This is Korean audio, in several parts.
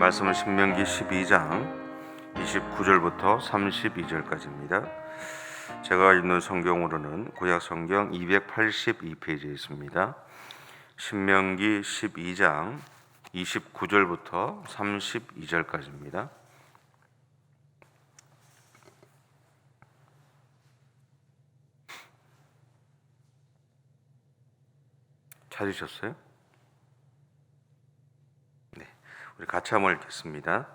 말씀은 신명기 12장 29절부터 32절까지입니다. 제가 읽는 성경으로는 구약 성경 282페이지에 있습니다. 신명기 12장 29절부터 32절까지입니다. 찾으셨어요? 네, 우리 같이 한번 읽겠습니다.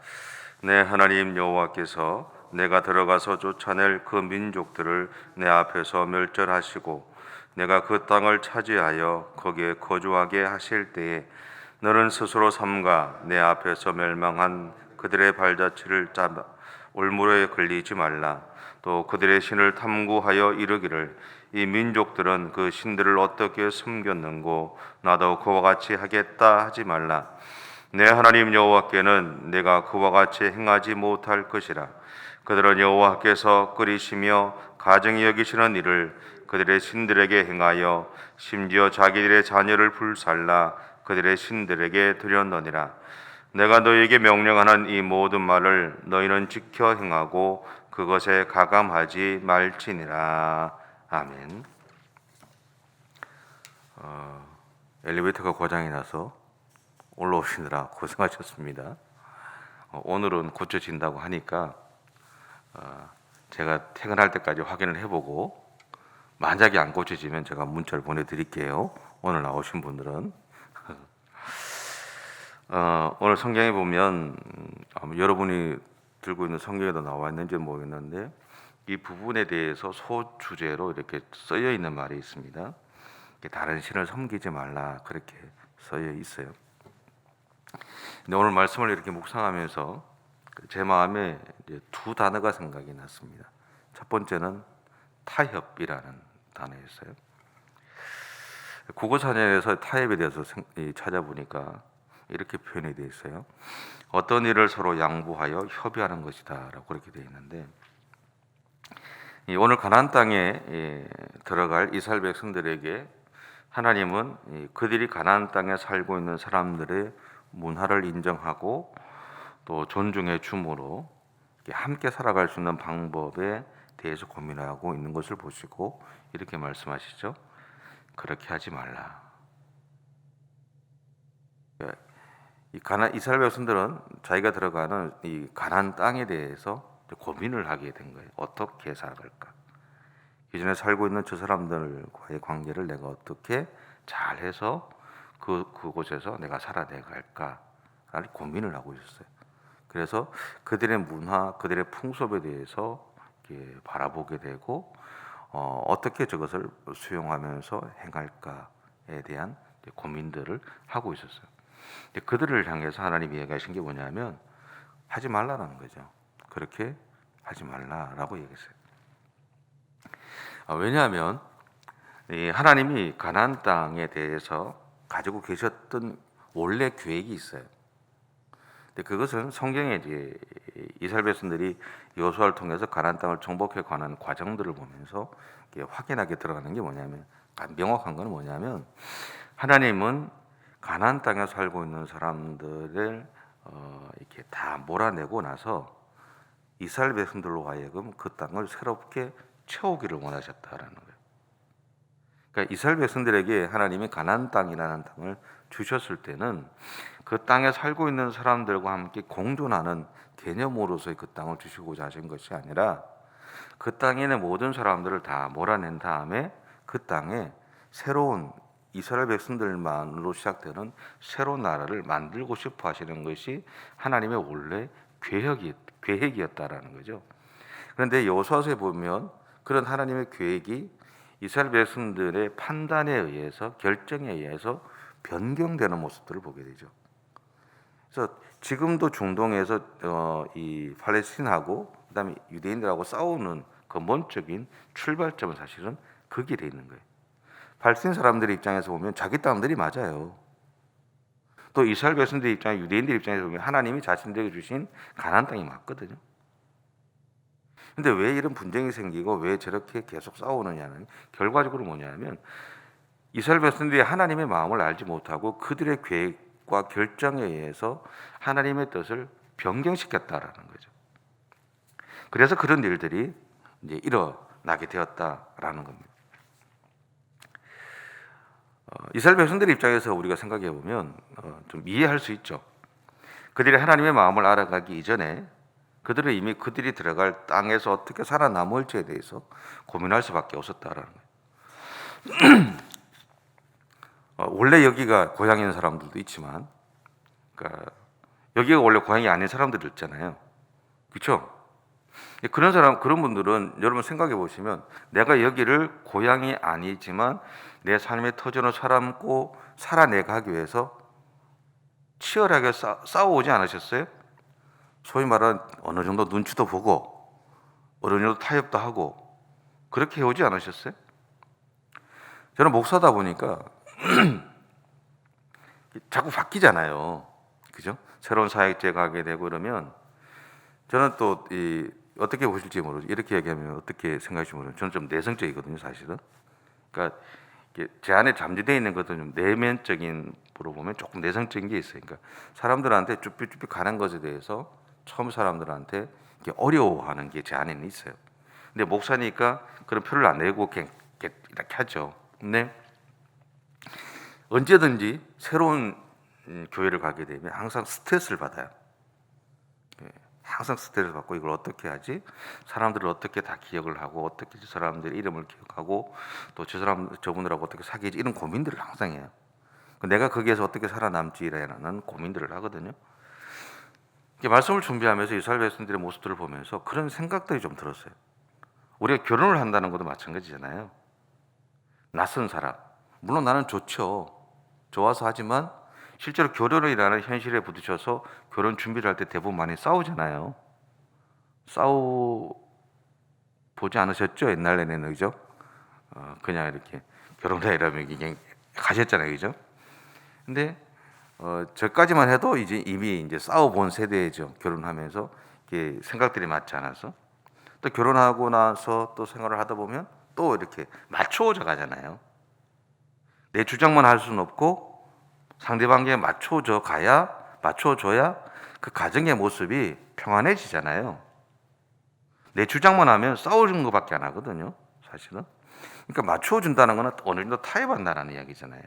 내 하나님 여호와께서 내가 들어가서 쫓아낼 그 민족들을 내 앞에서 멸절하시고 내가 그 땅을 차지하여 거기에 거주하게 하실 때에 너는 스스로 삼가 내 앞에서 멸망한 그들의 발자취를 잡아 올무로에 걸리지 말라. 또 그들의 신을 탐구하여 이르기를 이 민족들은 그 신들을 어떻게 숨겼는고 나도 그와 같이 하겠다 하지 말라. 내 하나님 여호와께는 내가 그와 같이 행하지 못할 것이라. 그들은 여호와께서 끓이시며 가증히 여기시는 일을 그들의 신들에게 행하여 심지어 자기들의 자녀를 불살라 그들의 신들에게 드렸느니라. 내가 너희에게 명령하는 이 모든 말을 너희는 지켜 행하고 그것에 가감하지 말지니라. 아멘. 엘리베이터가 고장이 나서 올라오시느라 고생하셨습니다. 오늘은 고쳐진다고 하니까 제가 퇴근할 때까지 확인을 해보고 만약에 안 고쳐지면 제가 문자를 보내드릴게요. 오늘 나오신 분들은 오늘 성경에 보면 여러분이 들고 있는 성경에도 나와 있는지 모르겠는데 이 부분에 대해서 소주제로 이렇게 쓰여 있는 말이 있습니다. 다른 신을 섬기지 말라 그렇게 쓰여 있어요. 근데 오늘 말씀을 이렇게 묵상하면서 제 마음에 이제 두 단어가 생각이 났습니다. 첫 번째는 타협이라는 단어였어요. 국어사전에서 타협에 대해서 찾아보니까 이렇게 표현이 되어 있어요. 어떤 일을 서로 양보하여 협의하는 것이다라고 그렇게 되어 있는데 오늘 가나안 땅에 들어갈 이스라엘 백성들에게 하나님은 그들이 가나안 땅에 살고 있는 사람들의 문화를 인정하고 또 존중해 줌으로 함께 살아갈 수 있는 방법에 대해서 고민하고 있는 것을 보시고 이렇게 말씀하시죠. 그렇게 하지 말라. 이스라엘 백성들은 자기가 들어가는 이 가나안 땅에 대해서 고민을 하게 된 거예요. 어떻게 살아갈까? 기존에 살고 있는 저 사람들과의 관계를 내가 어떻게 잘해서 그곳에서 내가 살아내갈까라는 고민을 하고 있었어요. 그래서 그들의 문화, 그들의 풍습에 대해서 이렇게 바라보게 되고 어떻게 저것을 수용하면서 행할까에 대한 고민들을 하고 있었어요. 그들을 향해서 하나님이 얘기하신 게 뭐냐면 하지 말라라는 거죠. 그렇게 하지 말라라고 얘기했어요. 왜냐하면 하나님이 가나안 땅에 대해서 가지고 계셨던 원래 계획이 있어요. 근데 그것은 성경에 이제 이스라엘 백성들이 여호수아를 통해서 가나안 땅을 정복해 가는 과정들을 보면서 확인하게 들어가는 게 뭐냐면 명확한 건 뭐냐면 하나님은 가나안 땅에 살고 있는 사람들을 이렇게 다 몰아내고 나서 이스라엘 백성들로 하여금 그 땅을 새롭게 채우기를 원하셨다라는 거예요. 그러니까 이스라엘 백성들에게 하나님이 가나안 땅이라는 땅을 주셨을 때는 그 땅에 살고 있는 사람들과 함께 공존하는 개념으로서의 그 땅을 주시고자 하신 것이 아니라 그 땅에 있는 모든 사람들을 다 몰아낸 다음에 그 땅에 새로운 이스라엘 백성들만으로 시작되는 새로운 나라를 만들고 싶어 하시는 것이 하나님의 원래 계획이었다라는 거죠. 그런데 여호수아서에 보면 그런 하나님의 계획이 이스라엘 백성들의 판단에 의해서 결정에 의해서 변경되는 모습들을 보게 되죠. 그래서 지금도 중동에서 이 팔레스틴하고 그다음에 유대인들하고 싸우는 근본적인 출발점은 사실은 그 길에 있는 거예요. 팔레스틴 사람들의 입장에서 보면 자기 땅들이 맞아요. 또 이스라엘 백성들 입장에 유대인들 입장에서 보면 하나님이 자신들에게 주신 가나안 땅이 맞거든요. 근데 왜 이런 분쟁이 생기고 왜 저렇게 계속 싸우느냐는 결과적으로 뭐냐면 이스라엘 백성들이 하나님의 마음을 알지 못하고 그들의 선택과 결정에 의해서 하나님의 뜻을 변경시켰다라는 거죠. 그래서 그런 일들이 이제 일어나게 되었다라는 겁니다. 이스라엘 백성들 입장에서 우리가 생각해 보면 좀 이해할 수 있죠. 그들이 하나님의 마음을 알아가기 이전에 그들은 이미 그들이 들어갈 땅에서 어떻게 살아남을지에 대해서 고민할 수밖에 없었다라는 거예요. 원래 여기가 고향인 사람들도 있지만, 그러니까 여기가 원래 고향이 아닌 사람들도 있잖아요. 그렇죠? 그런 사람, 그런 분들은 여러분 생각해 보시면 내가 여기를 고향이 아니지만 내 삶의 터전을 살아남고 살아내가기 위해서 치열하게 싸워오지 않으셨어요? 소위 말하는 어느 정도 눈치도 보고 어느 정도 타협도 하고 그렇게 해오지 않으셨어요? 저는 목사다 보니까 자꾸 바뀌잖아요. 그죠? 새로운 사역지에 가게 되고 그러면 저는 또 어떻게 보실지 모르죠. 이렇게 얘기하면 어떻게 생각하실지 모르죠. 저는 좀 내성적이거든요, 사실은. 그러니까 제 안에 잠재되어 있는 것은 좀 내면적인 부로 보면 조금 내성적인 게 있어요. 그러니까 사람들한테 쭈뼛쭈뼛 가는 것에 대해서 처음 사람들한테 어려워하는 게 제 안에는 있어요. 근데 목사니까 그런 표를 안 내고 이렇게 하죠. 근데 언제든지 새로운 교회를 가게 되면 항상 스트레스를 받아요. 항상 스트레스를 받고 이걸 어떻게 하지? 사람들을 어떻게 다 기억을 하고 어떻게 저 사람들의 이름을 기억하고 또 저분들하고 어떻게 사귀지? 이런 고민들을 항상 해요. 내가 거기에서 어떻게 살아남지라는 고민들을 하거든요. 말씀을 준비하면서 이스라엘 백성들의 모습들을 보면서 그런 생각들이 좀 들었어요. 우리가 결혼을 한다는 것도 마찬가지잖아요. 낯선 사람. 물론 나는 좋죠. 좋아서 하지만 실제로 결혼이라는 현실에 부딪혀서 결혼 준비를 할 때 대부분 많이 싸우잖아요. 보지 않으셨죠? 옛날에는, 그죠? 그냥 이렇게 결혼해 이러면 그냥 가셨잖아요, 그죠? 근데 저까지만 해도 이미 이제 싸워본 세대죠. 결혼하면서 이게 생각들이 맞지 않아서 또 결혼하고 나서 또 생활을 하다 보면 또 이렇게 맞춰져 가잖아요. 내 주장만 할 수는 없고 상대방에게 맞춰줘야 그 가정의 모습이 평안해지잖아요. 내 주장만 하면 싸우는 것밖에 안 하거든요, 사실은. 그러니까 맞춰준다는 거는 어느 정도 타협한다는 이야기잖아요.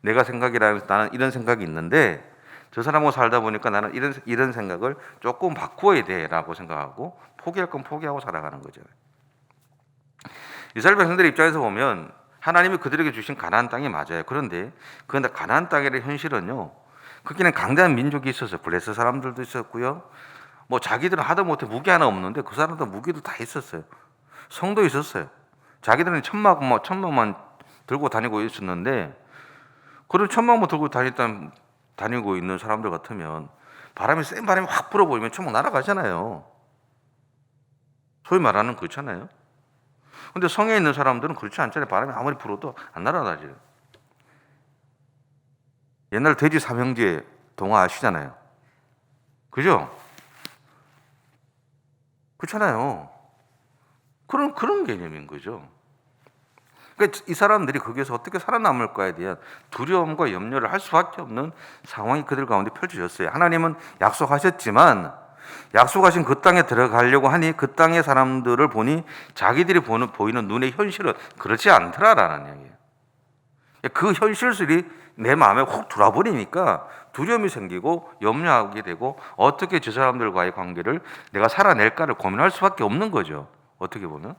내가 생각이라면 나는 이런 생각이 있는데 저 사람하고 살다 보니까 나는 이런 생각을 조금 바꾸어야 돼라고 생각하고 포기할 건 포기하고 살아가는 거죠. 이스라엘 백성들 입장에서 보면 하나님이 그들에게 주신 가나안 땅이 맞아요. 그런데 그 가나안 땅의 현실은요, 거기는 강대한 민족이 있었어요. 블레셋 사람들도 있었고요. 뭐 자기들은 하다 못해 무기 하나 없는데 그 사람들 무기도 다 있었어요. 성도 있었어요. 자기들은 천막만 들고 다니고 있었는데 그런 천막만 들고 다니고 있는 사람들 같으면 센 바람이 확 불어보이면 천막 날아가잖아요. 소위 말하는 그렇잖아요. 근데 성에 있는 사람들은 그렇지 않잖아요. 바람이 아무리 불어도 안 날아가죠. 옛날 돼지 삼형제 동화 아시잖아요. 그죠? 그렇잖아요. 그런 개념인 거죠. 그러니까 이 사람들이 거기에서 어떻게 살아남을까에 대한 두려움과 염려를 할 수밖에 없는 상황이 그들 가운데 펼쳐졌어요. 하나님은 약속하셨지만 약속하신 그 땅에 들어가려고 하니 그 땅의 사람들을 보니 자기들이 보이는 눈의 현실은 그렇지 않더라라는 이야기예요. 그 현실들이 내 마음에 훅 들어버리니까 두려움이 생기고 염려하게 되고 어떻게 저 사람들과의 관계를 내가 살아낼까를 고민할 수밖에 없는 거죠. 어떻게 보면.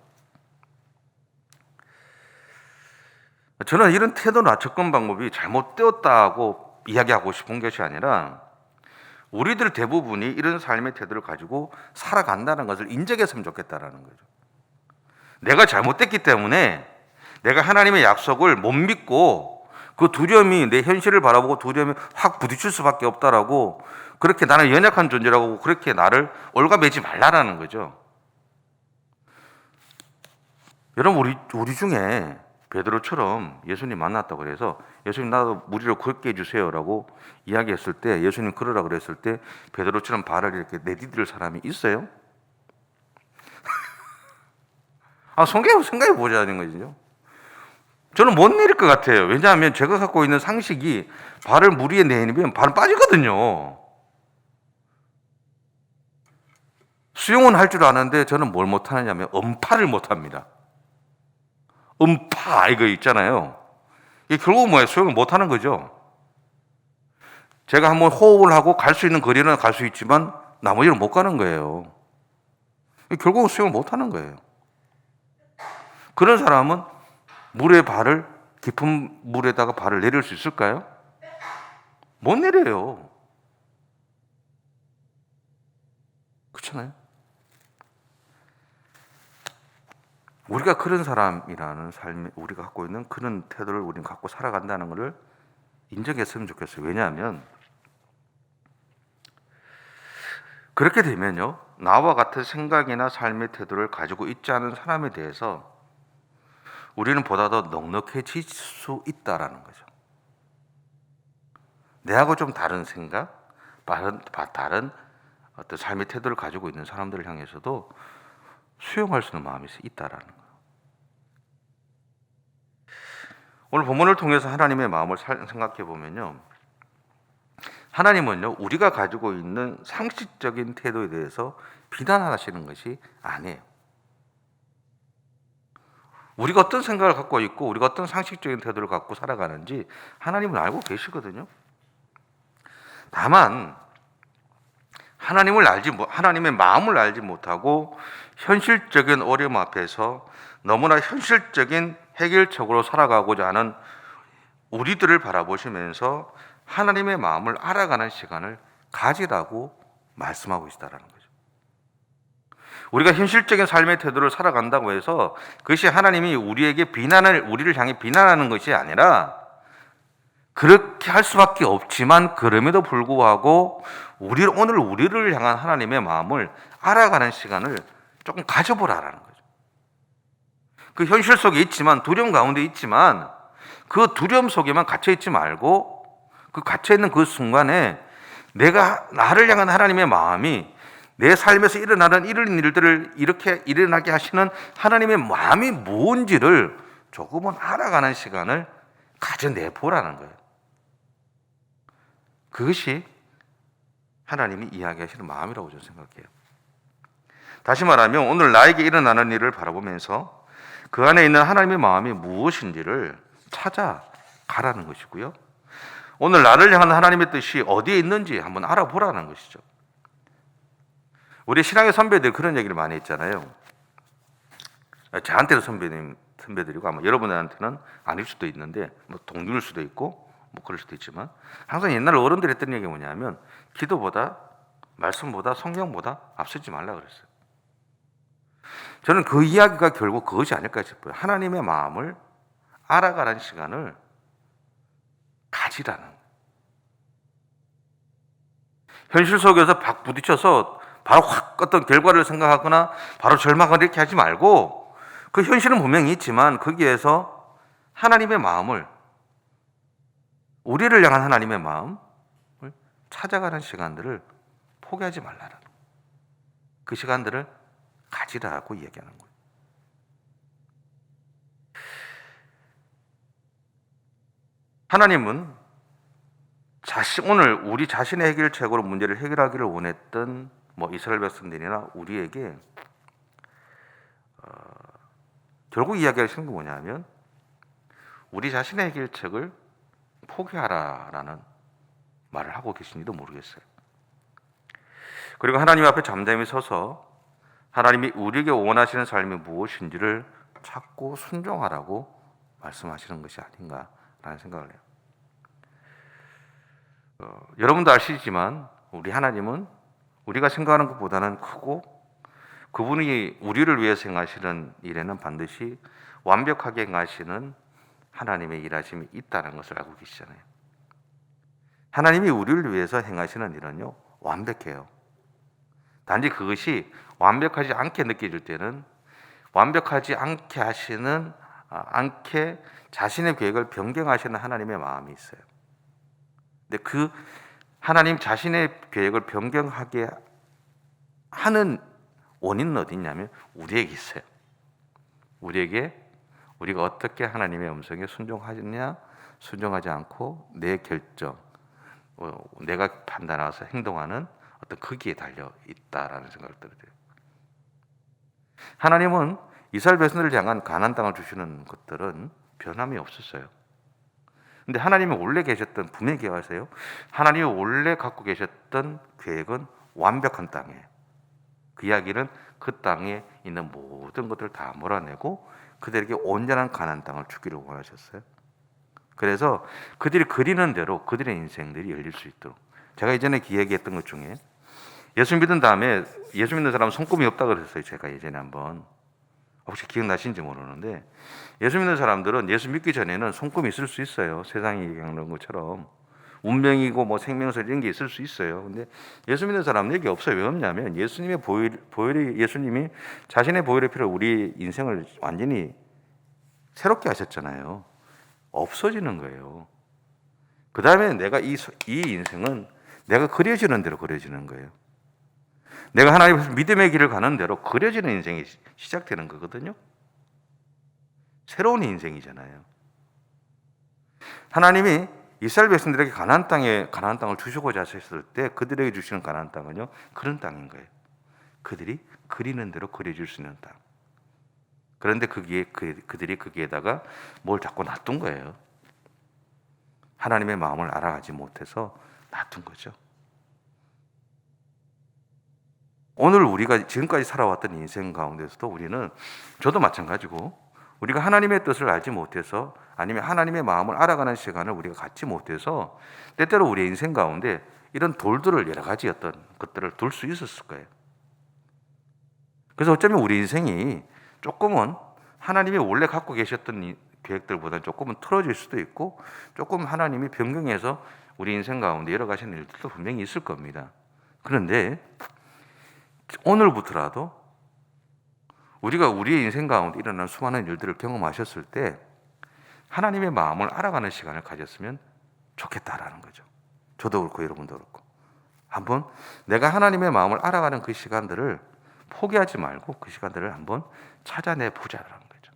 저는 이런 태도나 접근 방법이 잘못되었다고 이야기하고 싶은 것이 아니라 우리들 대부분이 이런 삶의 태도를 가지고 살아간다는 것을 인정했으면 좋겠다라는 거죠. 내가 잘못됐기 때문에 내가 하나님의 약속을 못 믿고 그 두려움이 내 현실을 바라보고 두려움이 확 부딪힐 수밖에 없다라고 그렇게 나는 연약한 존재라고 그렇게 나를 올가매지 말라라는 거죠. 여러분 우리 중에 베드로처럼 예수님 만났다고 그래서 예수님 나도 무리를 걷게 해주세요라고 이야기했을 때 예수님 그러라 그랬을 때 베드로처럼 발을 이렇게 내디딜 사람이 있어요? 생각해 보자는 거죠. 저는 못 내릴 것 같아요. 왜냐하면 제가 갖고 있는 상식이 발을 물 위에 내리면 발은 빠지거든요. 수영은 할 줄 아는데 저는 뭘 못하느냐면 음파를 못합니다. 음파 이거 있잖아요. 이게 결국 뭐예요? 수영을 못하는 거죠. 제가 한번 호흡을 하고 갈 수 있는 거리는 갈 수 있지만 나머지는 못 가는 거예요. 결국은 수영을 못하는 거예요. 그런 사람은 물에 발을 깊은 물에다가 발을 내릴 수 있을까요? 못 내려요. 그렇잖아요. 우리가 그런 사람이라는 삶, 우리가 갖고 있는 그런 태도를 우리는 갖고 살아간다는 것을 인정했으면 좋겠어요. 왜냐하면 그렇게 되면요, 나와 같은 생각이나 삶의 태도를 가지고 있지 않은 사람에 대해서 우리는 보다 더 넉넉해질 수 있다라는 거죠. 내하고 좀 다른 생각, 다른 어떤 삶의 태도를 가지고 있는 사람들을 향해서도 수용할 수 있는 마음이 있다라는 거예요. 오늘 본문을 통해서 하나님의 마음을 생각해 보면요, 하나님은요, 우리가 가지고 있는 상식적인 태도에 대해서 비난하시는 것이 아니에요. 우리가 어떤 생각을 갖고 있고 우리가 어떤 상식적인 태도를 갖고 살아가는지 하나님은 알고 계시거든요. 다만 하나님의 마음을 알지 못하고 현실적인 어려움 앞에서 너무나 현실적인 해결책으로 살아가고자 하는 우리들을 바라보시면서 하나님의 마음을 알아가는 시간을 가지라고 말씀하고 있다는 거죠. 우리가 현실적인 삶의 태도를 살아간다고 해서 그것이 하나님이 우리를 향해 비난하는 것이 아니라, 그렇게 할 수밖에 없지만 그럼에도 불구하고 오늘 우리를 향한 하나님의 마음을 알아가는 시간을 조금 가져보라라는 거죠. 그 현실 속에 있지만, 두려움 가운데 있지만 그 두려움 속에만 갇혀 있지 말고, 그 갇혀 있는 그 순간에 나를 향한 하나님의 마음이, 내 삶에서 일어나는 이런 일들을 이렇게 일어나게 하시는 하나님의 마음이 뭔지를 조금은 알아가는 시간을 가져내보라는 거예요. 그것이 하나님이 이야기하시는 마음이라고 저는 생각해요. 다시 말하면 오늘 나에게 일어나는 일을 바라보면서 그 안에 있는 하나님의 마음이 무엇인지를 찾아가라는 것이고요, 오늘 나를 향한 하나님의 뜻이 어디에 있는지 한번 알아보라는 것이죠. 우리 신앙의 선배들 그런 얘기를 많이 했잖아요. 저한테는 선배들이고 아마 여러분들한테는 아닐 수도 있는데, 뭐 동료일 수도 있고 뭐 그럴 수도 있지만, 항상 옛날 어른들이 했던 얘기가 뭐냐면 기도보다, 말씀보다, 성경보다 앞서지 말라 그랬어요. 저는 그 이야기가 결국 그것이 아닐까 싶어요. 하나님의 마음을 알아가는 시간을 가지라는 거예요. 현실 속에서 박 부딪혀서 바로 확 어떤 결과를 생각하거나 바로 절망을 이렇게 하지 말고, 그 현실은 분명히 있지만 거기에서 하나님의 마음을, 우리를 향한 하나님의 마음을 찾아가는 시간들을 포기하지 말라라는, 그 시간들을 가지라고 이야기하는 거예요. 하나님은 오늘 우리 자신의 해결책으로 문제를 해결하기를 원했던 이스라엘 백성들이나 우리에게 결국 이야기하시는 게 뭐냐면 우리 자신의 해결책을 포기하라라는 말을 하고 계신지도 모르겠어요. 그리고 하나님 앞에 잠잠히 서서 하나님이 우리에게 원하시는 삶이 무엇인지를 찾고 순종하라고 말씀하시는 것이 아닌가라는 생각을 해요. 여러분도 아시지만 우리 하나님은 우리가 생각하는 것보다는 크고, 그분이 우리를 위해서 행하시는 일에는 반드시 완벽하게 행하시는 하나님의 일하심이 있다는 것을 알고 계시잖아요. 하나님이 우리를 위해서 행하시는 일은요, 완벽해요. 단지 그것이 완벽하지 않게 느껴질 때는 완벽하지 않게 자신의 계획을 변경하시는 하나님의 마음이 있어요. 근데 그 하나님 자신의 계획을 변경하게 하는 원인은 어디 있냐면 우리에게 있어요. 우리에게 우리가 어떻게 하나님의 음성에 순종하느냐, 순종하지 않고 내 결정, 내가 판단해서 행동하는 어떤 거기에 달려 있다라는 생각을 들어요. 하나님은 이스라엘 백성들을 향한 가나안 땅을 주시는 것들은 변함이 없었어요. 근데 하나님이 원래 계셨던, 분명히 기억하세요. 하나님이 원래 갖고 계셨던 계획은 완벽한 땅이에요. 그 이야기는 그 땅에 있는 모든 것들을 다 몰아내고 그들에게 온전한 가나안 땅을 주기를 원하셨어요. 그래서 그들이 그리는 대로 그들의 인생들이 열릴 수 있도록, 제가 이전에 이야기했던 것 중에 예수 믿은 다음에 예수 믿는 사람은 손금이 없다 그랬어요. 제가 예전에 한번, 혹시 기억나시는지 모르는데, 예수 믿는 사람들은 예수 믿기 전에는 손금이 있을 수 있어요. 세상이 얘기하는 것처럼 운명이고 뭐 생명서 이런 게 있을 수 있어요. 근데 예수 믿는 사람은 여기 없어요. 왜 없냐면 예수님의 보혈이, 예수님이 자신의 보혈의 피로 우리 인생을 완전히 새롭게 하셨잖아요. 없어지는 거예요. 그 다음에 내가 이 인생은 내가 그려지는 대로 그려지는 거예요. 내가 하나님 앞에서 믿음의 길을 가는 대로 그려지는 인생이 시작되는 거거든요. 새로운 인생이잖아요. 하나님이 이스라엘 백성들에게 가나안 땅을 주시고자 하셨을 때 그들에게 주시는 가나안 땅은요, 그런 땅인 거예요. 그들이 그리는 대로 그려질 수 있는 땅. 그런데 그들이 거기에다가 뭘 자꾸 놔둔 거예요. 하나님의 마음을 알아가지 못해서 놔둔 거죠. 오늘 우리가 지금까지 살아왔던 인생 가운데서도 우리는, 저도 마찬가지고, 우리가 하나님의 뜻을 알지 못해서, 아니면 하나님의 마음을 알아가는 시간을 우리가 갖지 못해서 때때로 우리의 인생 가운데 이런 돌들을, 여러 가지 어떤 것들을 둘 수 있었을 거예요. 그래서 어쩌면 우리 인생이 조금은 하나님이 원래 갖고 계셨던 계획들보다는 조금은 틀어질 수도 있고, 조금 하나님이 변경해서 우리 인생 가운데 여러 가지 일들도 분명히 있을 겁니다. 그런데 오늘부터라도 우리가 우리의 인생 가운데 일어나는 수많은 일들을 경험하셨을 때 하나님의 마음을 알아가는 시간을 가졌으면 좋겠다라는 거죠. 저도 그렇고 여러분도 그렇고, 한번 내가 하나님의 마음을 알아가는 그 시간들을 포기하지 말고 그 시간들을 한번 찾아내 보자라는 거죠.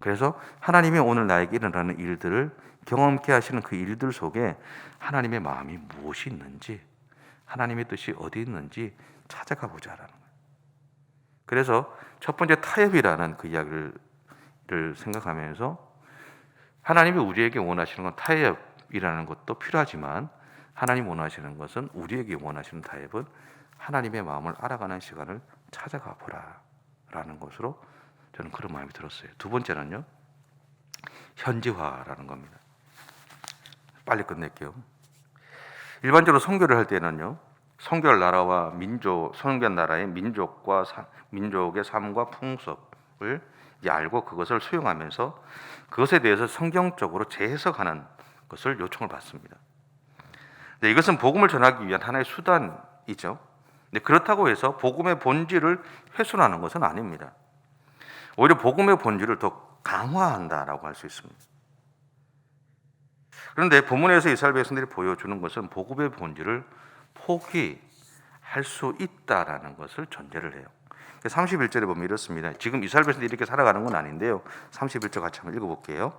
그래서 하나님이 오늘 나에게 일어나는 일들을 경험케 하시는 그 일들 속에 하나님의 마음이 무엇이 있는지, 하나님의 뜻이 어디 있는지 찾아가 보자라는 거예요. 그래서 첫 번째 타협이라는 그 이야기를 생각하면서, 하나님이 우리에게 원하시는 건 타협이라는 것도 필요하지만, 하나님 원하시는 것은, 우리에게 원하시는 타협은 하나님의 마음을 알아가는 시간을 찾아가 보라라는 것으로 저는 그런 마음이 들었어요. 두 번째는요, 현지화라는 겁니다. 빨리 끝낼게요. 일반적으로 선교를 할 때는요, 선교할 나라와 민족, 선교한 나라의 민족의 삶과 풍습을 알고 그것을 수용하면서 그것에 대해서 성경적으로 재해석하는 것을 요청을 받습니다. 이것은 복음을 전하기 위한 하나의 수단이죠. 그렇다고 해서 복음의 본질을 훼손하는 것은 아닙니다. 오히려 복음의 본질을 더 강화한다라고 할 수 있습니다. 그런데 본문에서 이스라엘 백성들이 보여주는 것은 복음의 본질을 포기할 수 있다라는 것을 전제를 해요. 31절에 보면 이렇습니다. 지금 이스라엘 백성들이 이렇게 살아가는 건 아닌데요, 31절 같이 한번 읽어볼게요.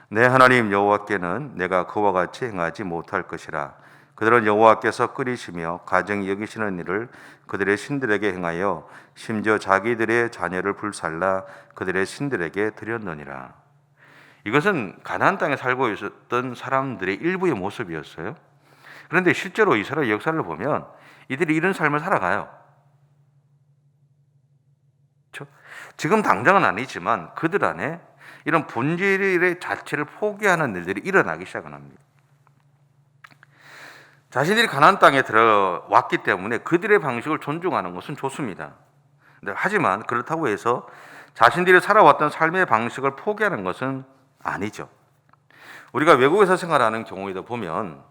내 하나님 여호와께는 내가 그와 같이 행하지 못할 것이라. 그들은 여호와께서 끓이시며 가정이 여기시는 일을 그들의 신들에게 행하여 심지어 자기들의 자녀를 불살라 그들의 신들에게 드렸느니라. 이것은 가나안 땅에 살고 있었던 사람들의 일부의 모습이었어요. 그런데 실제로 이스라엘 역사를 보면 이들이 이런 삶을 살아가요. 그렇죠? 지금 당장은 아니지만 그들 안에 이런 본질의 자체를 포기하는 일들이 일어나기 시작을 합니다. 자신들이 가나안 땅에 들어왔기 때문에 그들의 방식을 존중하는 것은 좋습니다. 하지만 그렇다고 해서 자신들이 살아왔던 삶의 방식을 포기하는 것은 아니죠. 우리가 외국에서 생활하는 경우에도 보면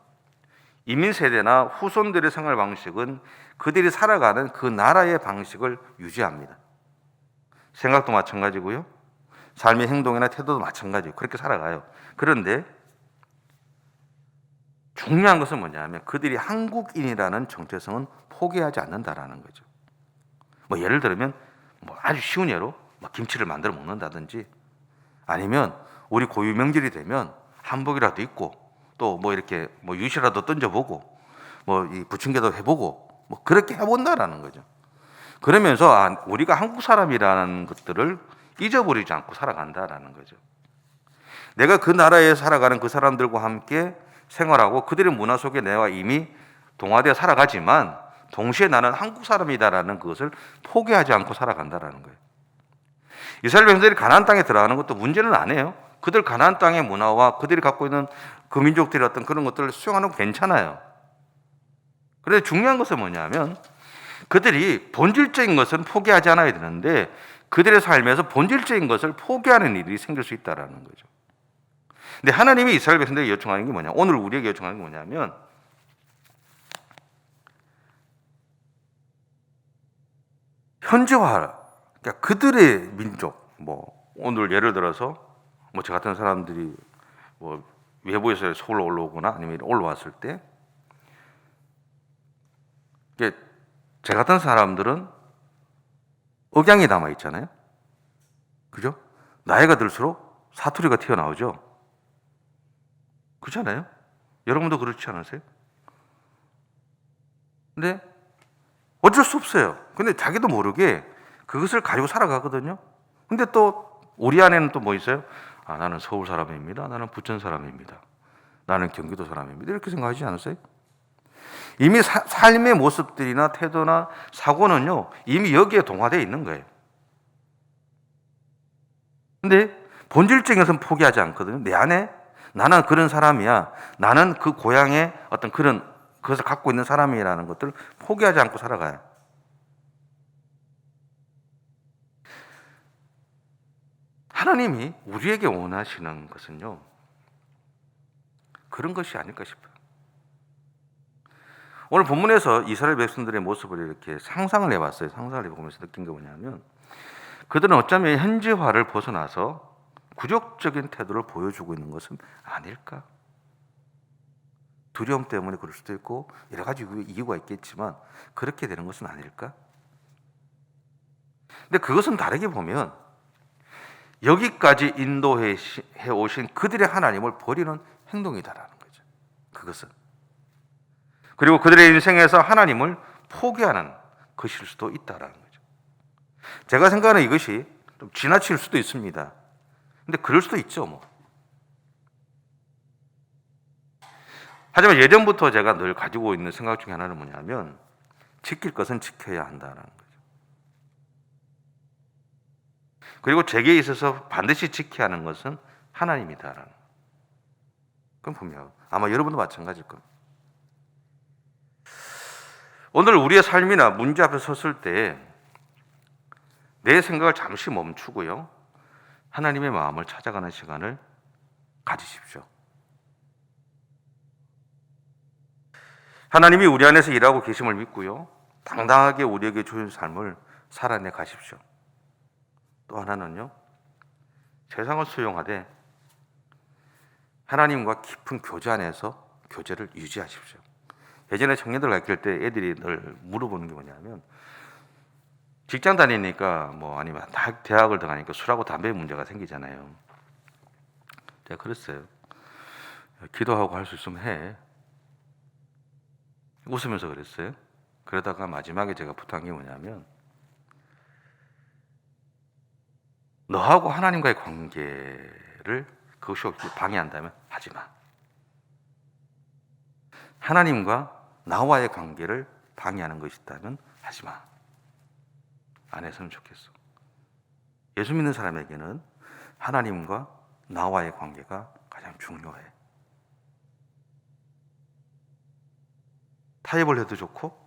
이민 세대나 후손들의 생활 방식은 그들이 살아가는 그 나라의 방식을 유지합니다. 생각도 마찬가지고요, 삶의 행동이나 태도도 마찬가지고 그렇게 살아가요. 그런데 중요한 것은 뭐냐면 그들이 한국인이라는 정체성은 포기하지 않는다라는 거죠. 예를 들면 아주 쉬운 예로 김치를 만들어 먹는다든지, 아니면 우리 고유 명절이 되면 한복이라도 입고 또 뭐 이렇게 뭐 유시라도 던져보고 뭐 이 부침개도 해보고 뭐 그렇게 해본다라는 거죠. 그러면서 우리가 한국 사람이라는 것들을 잊어버리지 않고 살아간다라는 거죠. 내가 그 나라에 살아가는 그 사람들과 함께 생활하고 그들의 문화 속에 내가 이미 동화되어 살아가지만 동시에 나는 한국 사람이다라는 것을 포기하지 않고 살아간다라는 거예요. 이스라엘 백성들이 가나안 땅에 들어가는 것도 문제는 아니에요. 그들 가나안 땅의 문화와 그들이 갖고 있는 그 민족들의 어떤 그런 것들을 수용하는 건 괜찮아요. 그런데 중요한 것은 뭐냐면 그들이 본질적인 것은 포기하지 않아야 되는데 그들의 삶에서 본질적인 것을 포기하는 일이 생길 수 있다는 거죠. 근데 하나님이 이스라엘 백성들에게 요청하는 게 뭐냐? 오늘 우리에게 요청하는 게 뭐냐면 현지화, 그러니까 그들의 민족, 뭐 오늘 예를 들어서 뭐 저 같은 사람들이 뭐 외부에서 서울로 올라오거나 아니면 올라왔을 때, 이게 저 같은 사람들은 억양이 남아 있잖아요. 그죠? 나이가 들수록 사투리가 튀어나오죠. 그렇잖아요. 여러분도 그렇지 않으세요? 근데 어쩔 수 없어요. 근데 자기도 모르게 그것을 가지고 살아가거든요. 근데 또 우리 안에는 또 뭐 있어요? 나는 서울 사람입니다. 나는 부천 사람입니다. 나는 경기도 사람입니다. 이렇게 생각하지 않으세요? 이미 삶의 모습들이나 태도나 사고는요, 이미 여기에 동화되어 있는 거예요. 근데 본질적인 것은 포기하지 않거든요. 내 안에 나는 그런 사람이야. 나는 그 고향의 어떤 그런 그것을 갖고 있는 사람이라는 것들을 포기하지 않고 살아가요. 하나님이 우리에게 원하시는 것은요, 그런 것이 아닐까 싶어요. 오늘 본문에서 이스라엘 백성들의 모습을 이렇게 상상을 해봤어요. 상상을 해보면서 느낀 게 뭐냐면 그들은 어쩌면 현지화를 벗어나서 구적적인 태도를 보여주고 있는 것은 아닐까? 두려움 때문에 그럴 수도 있고 여러 가지 이유가 있겠지만 그렇게 되는 것은 아닐까? 근데 그것은 다르게 보면 여기까지 인도해 오신 그들의 하나님을 버리는 행동이다라는 거죠. 그것은. 그리고 그들의 인생에서 하나님을 포기하는 것일 수도 있다라는 거죠. 제가 생각하는 이것이 좀 지나칠 수도 있습니다. 근데 그럴 수도 있죠, 뭐. 하지만 예전부터 제가 늘 가지고 있는 생각 중에 하나는 뭐냐면 지킬 것은 지켜야 한다는 거죠. 그리고 제게 있어서 반드시 지켜야 하는 것은 하나님이다라는. 그건 분명. 아마 여러분도 마찬가지일 겁니다. 오늘 우리의 삶이나 문제 앞에 섰을 때 내 생각을 잠시 멈추고요, 하나님의 마음을 찾아가는 시간을 가지십시오. 하나님이 우리 안에서 일하고 계심을 믿고요, 당당하게 우리에게 주신 삶을 살아내 가십시오. 또 하나는요, 세상을 수용하되 하나님과 깊은 교제 안에서 교제를 유지하십시오. 예전에 청년들 가르칠 때 애들이 늘 물어보는 게 뭐냐면 직장 다니니까 뭐 아니면 대학을 들어가니까 술하고 담배 문제가 생기잖아요. 제가 그랬어요. 기도하고 할 수 있으면 해. 웃으면서 그랬어요. 그러다가 마지막에 제가 부탁한 게 뭐냐면 너하고 하나님과의 관계를 그것이 방해한다면 하지 마. 하나님과 나와의 관계를 방해하는 것이 있다면 하지 마. 안 했으면 좋겠어. 예수 믿는 사람에게는 하나님과 나와의 관계가 가장 중요해. 타협을 해도 좋고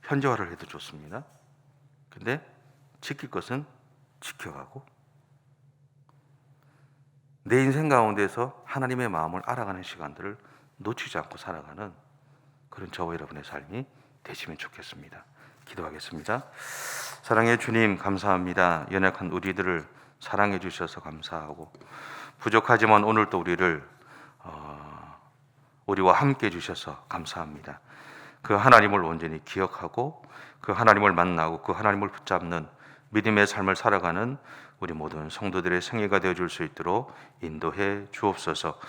현지화를 해도 좋습니다. 근데 지킬 것은 지켜가고 내 인생 가운데서 하나님의 마음을 알아가는 시간들을 놓치지 않고 살아가는 그런 저와 여러분의 삶이 되시면 좋겠습니다. 기도하겠습니다. 사랑의 주님, 감사합니다. 연약한 우리들을 사랑해 주셔서 감사하고 부족하지만 오늘도 우리와 함께 해주셔서 감사합니다. 그 하나님을 온전히 기억하고 그 하나님을 만나고 그 하나님을 붙잡는 믿음의 삶을 살아가는 우리 모든 성도들의 생애가 되어줄 수 있도록 인도해 주옵소서.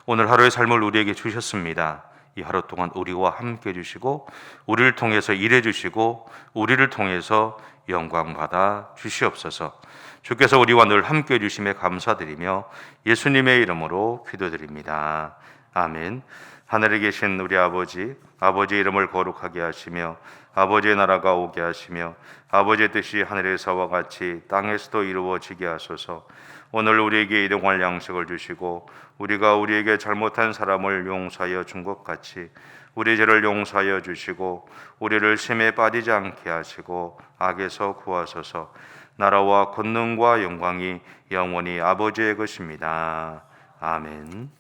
오늘 하루의 삶을 우리에게 주셨습니다. 이 하루 동안 우리와 함께 해주시고 우리를 통해서 일해 주시고 우리를 통해서 영광 받아 주시옵소서. 주께서 우리와 늘 함께 해주심에 감사드리며 예수님의 이름으로 기도드립니다. 아멘. 하늘에 계신 우리 아버지, 아버지의 이름을 거룩하게 하시며 아버지의 나라가 오게 하시며 아버지의 뜻이 하늘에서와 같이 땅에서도 이루어지게 하소서. 오늘 우리에게 일용할 양식을 주시고 우리가 우리에게 잘못한 사람을 용서하여 준 것 같이 우리 죄를 용서하여 주시고 우리를 시험에 빠지지 않게 하시고 악에서 구하소서. 나라와 권능과 영광이 영원히 아버지의 것입니다. 아멘.